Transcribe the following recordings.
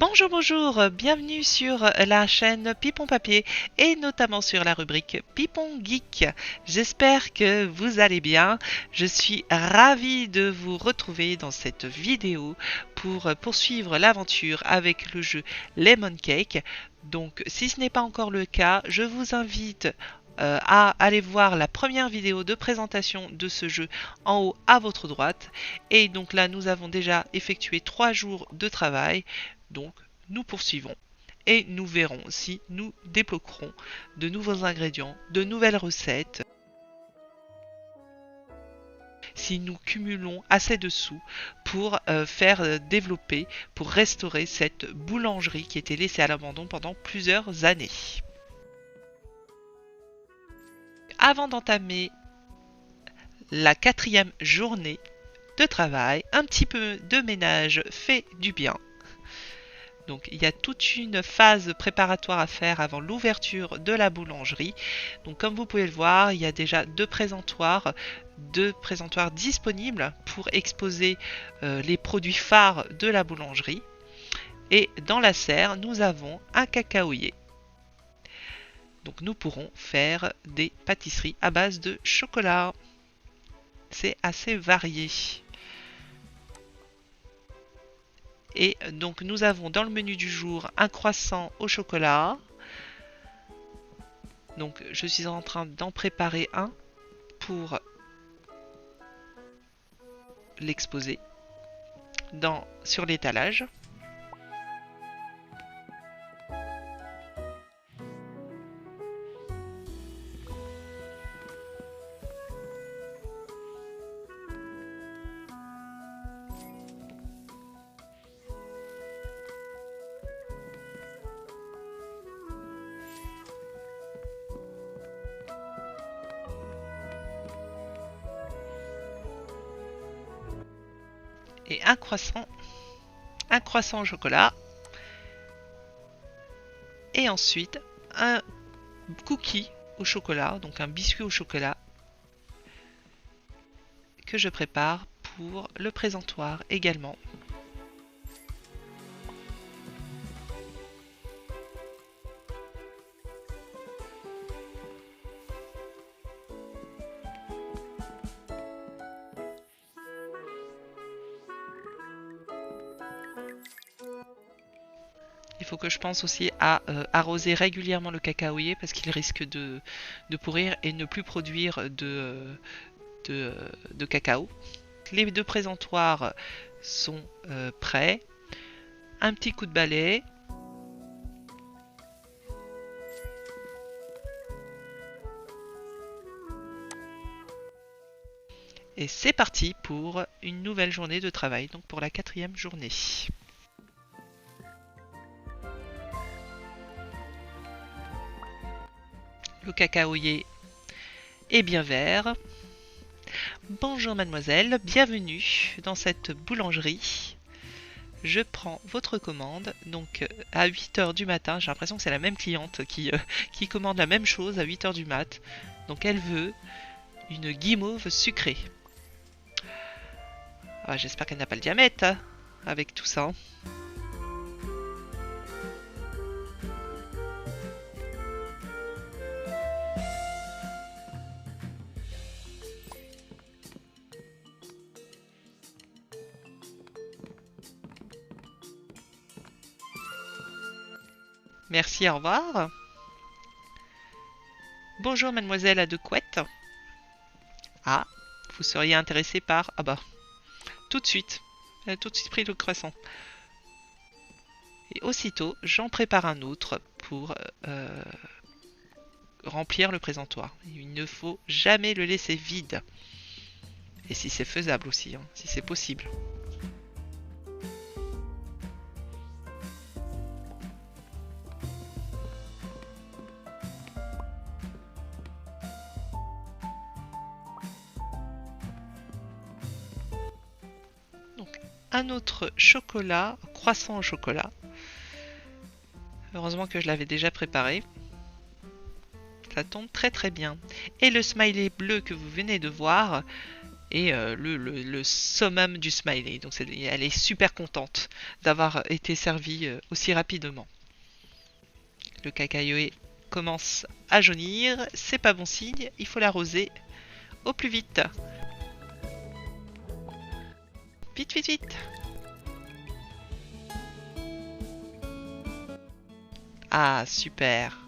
Bonjour, bonjour, bienvenue sur la chaîne Pipon Papier et notamment sur la rubrique Pipon Geek. J'espère que vous allez bien. Je suis ravie de vous retrouver dans cette vidéo pour poursuivre l'aventure avec le jeu Lemon Cake. Donc, si ce n'est pas encore le cas, je vous invite à aller voir la première vidéo de présentation de ce jeu en haut à votre droite. Et donc là, nous avons déjà effectué 3 jours de travail. Donc, nous poursuivons et nous verrons si nous débloquerons de nouveaux ingrédients, de nouvelles recettes, si nous cumulons assez de sous pour faire développer, pour restaurer cette boulangerie qui était laissée à l'abandon pendant plusieurs années. Avant d'entamer la 4e journée de travail, un petit peu de ménage fait du bien. Donc il y a toute une phase préparatoire à faire avant l'ouverture de la boulangerie. Donc comme vous pouvez le voir, il y a déjà deux présentoirs disponibles pour exposer les produits phares de la boulangerie. Et dans la serre, nous avons un cacaoyer. Donc nous pourrons faire des pâtisseries à base de chocolat. C'est assez varié. Et donc nous avons dans le menu du jour un croissant au chocolat. Donc je suis en train d'en préparer un pour l'exposer sur l'étalage. Et un croissant au chocolat. Et ensuite un cookie au chocolat, donc un biscuit au chocolat que je prépare pour le présentoir également. Il faut que je pense aussi à arroser régulièrement le cacaoyer parce qu'il risque de pourrir et ne plus produire de cacao. Les deux présentoirs sont prêts. Un petit coup de balai. Et c'est parti pour une nouvelle journée de travail, donc pour la 4e journée. Le cacaoyer est bien vert. Bonjour mademoiselle, bienvenue dans cette boulangerie. Je prends votre commande, donc à 8h du matin, j'ai l'impression que c'est la même cliente qui commande la même chose à 8h du mat. Donc elle veut une guimauve sucrée. Ah, j'espère qu'elle n'a pas le diabète hein, avec tout ça. Merci, au revoir. Bonjour mademoiselle à deux couettes. Ah, vous seriez intéressé par... Ah bah, tout de suite. Elle a tout de suite pris le croissant. Et aussitôt, j'en prépare un autre pour remplir le présentoir. Il ne faut jamais le laisser vide. Et si c'est faisable aussi, hein, si c'est possible. Donc, un autre chocolat, croissant au chocolat. Heureusement que je l'avais déjà préparé. Ça tombe très très bien. Et le smiley bleu que vous venez de voir, et le summum du smiley. Donc elle est super contente d'avoir été servie aussi rapidement. Le cacahuète commence à jaunir, c'est pas bon signe, il faut l'arroser au plus vite. Vite, vite, vite. Ah, super.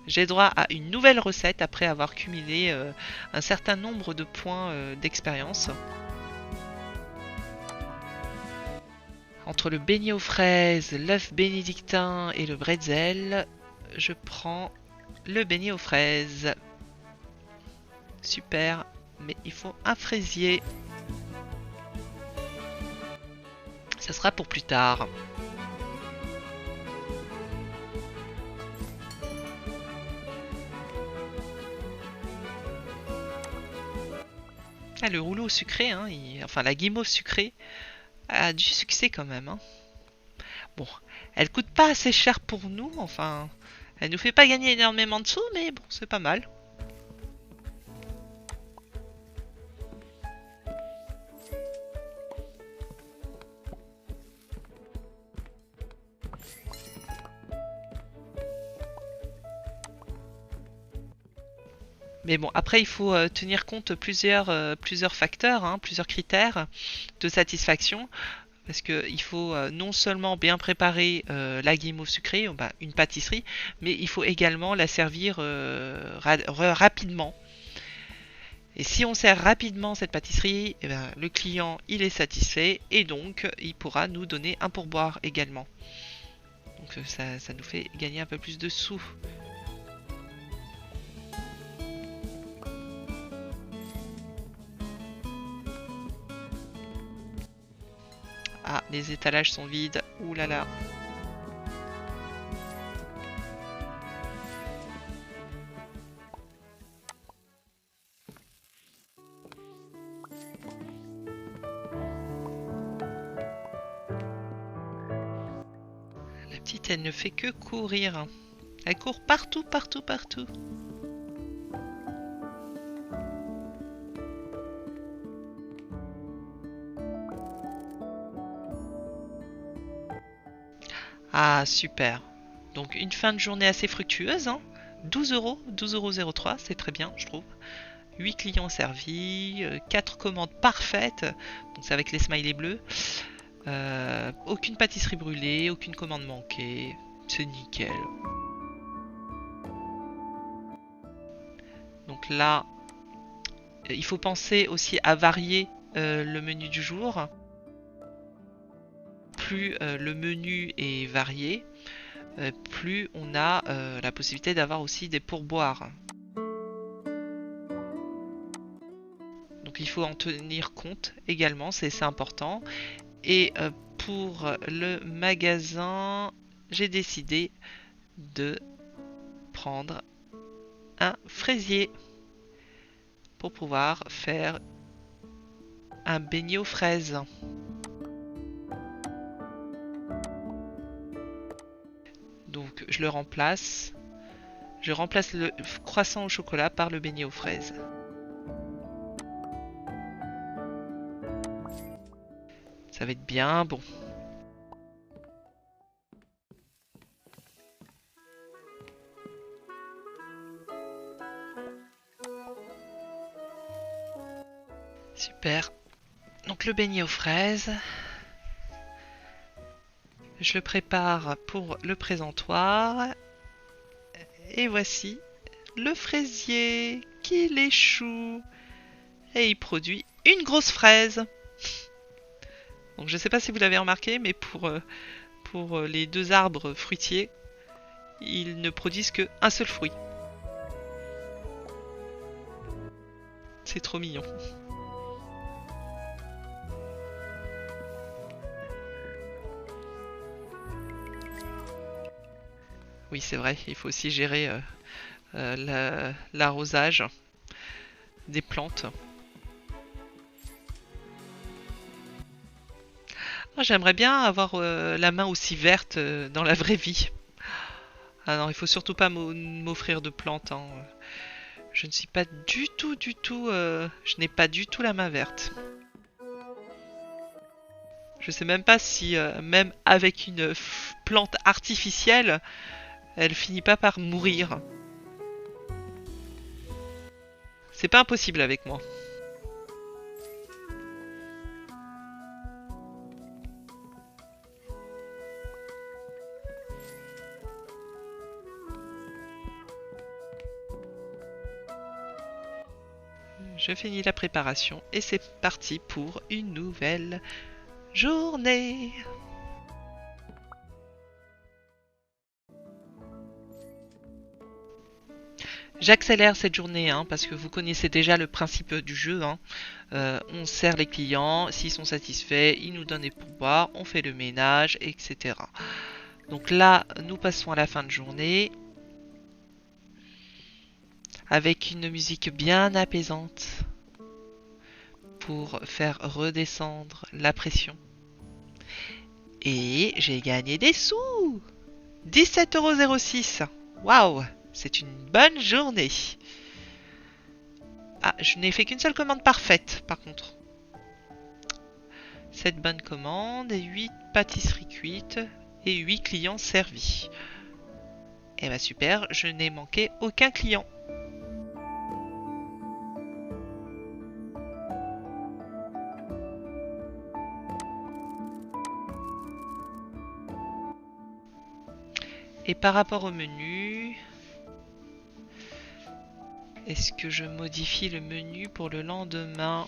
J'ai droit à une nouvelle recette après avoir cumulé un certain nombre de points d'expérience. Entre le beignet aux fraises, l'œuf bénédictin et le bretzel, je prends le beignet aux fraises. Super, mais il faut un fraisier. Ça sera pour plus tard. Ah, le rouleau sucré, hein, enfin la guimauve sucrée, a du succès quand même. Hein. Bon, elle coûte pas assez cher pour nous, enfin, elle nous fait pas gagner énormément de sous, mais bon, c'est pas mal. Mais bon, après, il faut tenir compte plusieurs facteurs, hein, plusieurs critères de satisfaction. Parce qu'il faut non seulement bien préparer la guimauve sucrée, bah, une pâtisserie, mais il faut également la servir rapidement. Et si on sert rapidement cette pâtisserie, eh ben, le client il est satisfait et donc il pourra nous donner un pourboire également. Donc ça nous fait gagner un peu plus de sous. Ah, les étalages sont vides. Ouh là là. La petite, elle ne fait que courir. Elle court partout, partout, partout. Ah, super. Donc une fin de journée assez fructueuse, hein. 12 euros, 12,03 €, c'est très bien, je trouve. 8 clients servis, 4 commandes parfaites, donc c'est avec les smileys bleus. Aucune pâtisserie brûlée, aucune commande manquée, c'est nickel. Donc là, il faut penser aussi à varier le menu du jour. Plus le menu est varié, plus on a la possibilité d'avoir aussi des pourboires. Donc il faut en tenir compte également, c'est important. Et pour le magasin, j'ai décidé de prendre un fraisier pour pouvoir faire un beignet aux fraises. Donc je le remplace. Je remplace le croissant au chocolat par le beignet aux fraises. Ça va être bien bon. Super. Donc le beignet aux fraises. Je le prépare pour le présentoir. Et voici le fraisier qui l'échoue. Et il produit une grosse fraise. Donc je ne sais pas si vous l'avez remarqué, mais pour les deux arbres fruitiers, ils ne produisent qu'un seul fruit. C'est trop mignon. Oui, c'est vrai, il faut aussi gérer l'arrosage des plantes. J'aimerais bien avoir la main aussi verte dans la vraie vie. Ah non, il faut surtout pas m'offrir de plantes. Hein. Je ne suis pas du tout, je n'ai pas du tout la main verte. Je sais même pas si, même avec une plante artificielle, elle finit pas par mourir. C'est pas impossible avec moi. Je finis la préparation et c'est parti pour une nouvelle journée. J'accélère cette journée parce que vous connaissez déjà le principe du jeu. On sert les clients, s'ils sont satisfaits, ils nous donnent des pourboires, on fait le ménage, etc. Donc là, nous passons à la fin de journée avec une musique bien apaisante pour faire redescendre la pression. Et j'ai gagné des sous! 17,06 €. Waouh! C'est une bonne journée. Ah, je n'ai fait qu'une seule commande parfaite, par contre. 7 bonnes commandes et 8 pâtisseries cuites et 8 clients servis. Eh bah super, je n'ai manqué aucun client. Et par rapport au menu, est-ce que je modifie le menu pour le lendemain?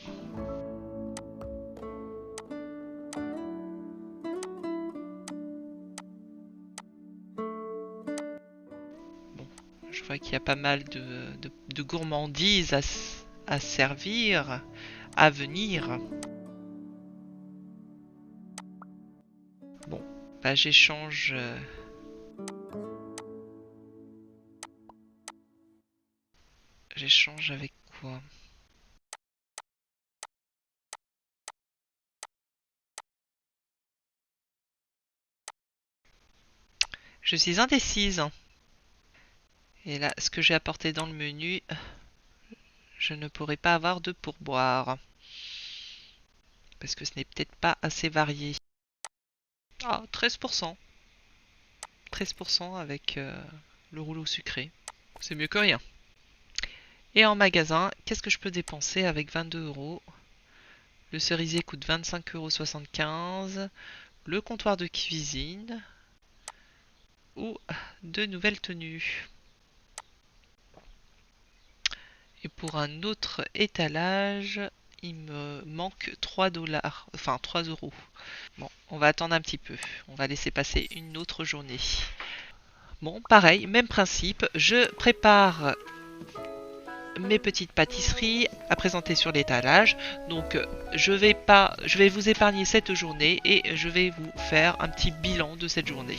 Bon, je vois qu'il y a pas mal de gourmandises à servir, à venir. Bon, bah j'échange... J'échange avec quoi? Je suis indécise. Et là, ce que j'ai apporté dans le menu, je ne pourrai pas avoir de pourboire. Parce que ce n'est peut-être pas assez varié. Ah, 13%. 13% avec le rouleau sucré. C'est mieux que rien. Et en magasin, qu'est-ce que je peux dépenser avec 22 €? Le cerisier coûte 25,75 €. Le comptoir de cuisine. Ou de nouvelles tenues. Et pour un autre étalage, il me manque 3 $. Enfin, 3 €. Bon, on va attendre un petit peu. On va laisser passer une autre journée. Bon, pareil, même principe. Je prépare mes petites pâtisseries à présenter sur l'étalage. Donc je vais vous épargner cette journée et je vais vous faire un petit bilan de cette journée.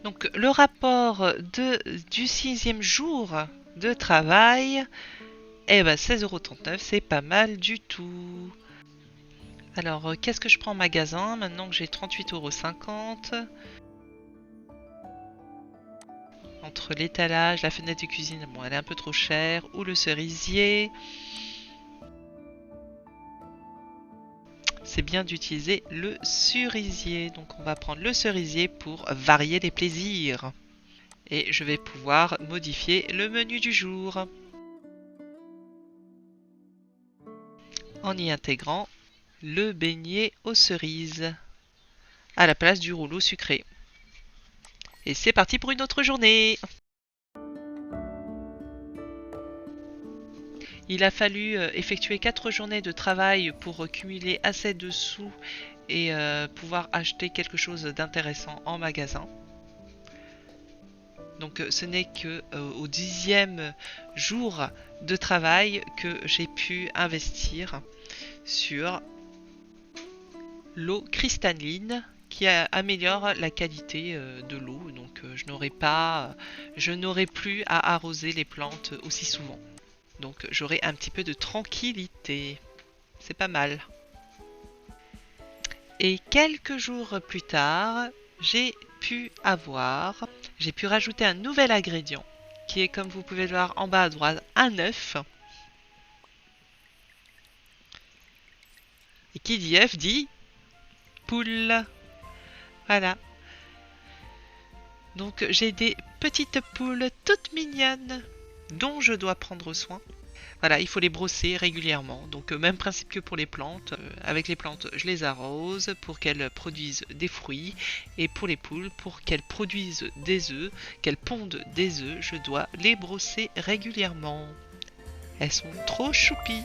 Donc le rapport du 6e jour de travail, eh ben 16,39 €, c'est pas mal du tout. Alors, qu'est-ce que je prends en magasin maintenant que j'ai 38,50 €? Entre l'étalage, la fenêtre de cuisine, bon, elle est un peu trop chère, ou le cerisier. C'est bien d'utiliser le cerisier. Donc, on va prendre le cerisier pour varier les plaisirs. Et je vais pouvoir modifier le menu du jour. En y intégrant le beignet aux cerises à la place du rouleau sucré. Et c'est parti pour une autre journée. Il a fallu effectuer 4 journées de travail pour cumuler assez de sous et pouvoir acheter quelque chose d'intéressant en magasin. Donc ce n'est que au 10e jour de travail que j'ai pu investir sur l'eau cristalline qui améliore la qualité de l'eau. Donc je n'aurai plus à arroser les plantes aussi souvent. Donc j'aurai un petit peu de tranquillité. C'est pas mal. Et quelques jours plus tard, j'ai pu rajouter un nouvel ingrédient qui est, comme vous pouvez le voir en bas à droite, un œuf. Et qui dit œuf dit poule. Voilà. Donc j'ai des petites poules toutes mignonnes dont je dois prendre soin. Voilà, il faut les brosser régulièrement. Donc même principe que pour les plantes. Avec les plantes, je les arrose pour qu'elles produisent des fruits. Et pour les poules, pour qu'elles produisent des œufs, qu'elles pondent des œufs, je dois les brosser régulièrement. Elles sont trop choupies.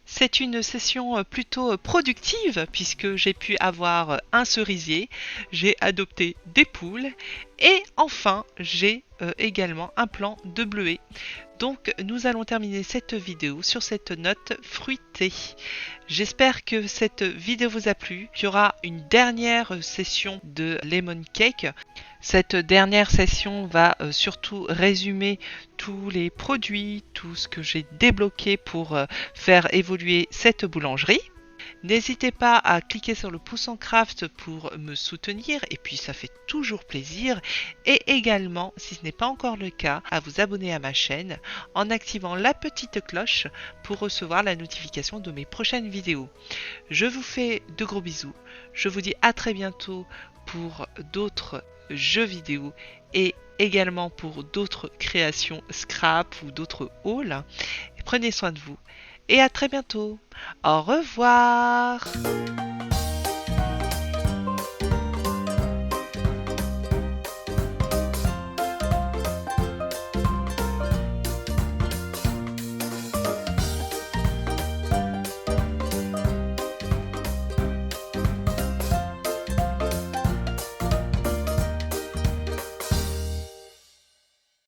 C'est une session plutôt productive puisque j'ai pu avoir un cerisier, j'ai adopté des poules et enfin j'ai également un plant de bleuet. Donc nous allons terminer cette vidéo sur cette note fruitée. J'espère que cette vidéo vous a plu. Il y aura une dernière session de lemon cake. Cette dernière session va surtout résumer tous les produits, tout ce que j'ai débloqué pour faire évoluer cette boulangerie. N'hésitez pas à cliquer sur le pouce en craft pour me soutenir et puis ça fait toujours plaisir. Et également, si ce n'est pas encore le cas, à vous abonner à ma chaîne en activant la petite cloche pour recevoir la notification de mes prochaines vidéos. Je vous fais de gros bisous. Je vous dis à très bientôt pour d'autres jeux vidéo et également pour d'autres créations scrap ou d'autres hauls. Prenez soin de vous et à très bientôt. Au revoir.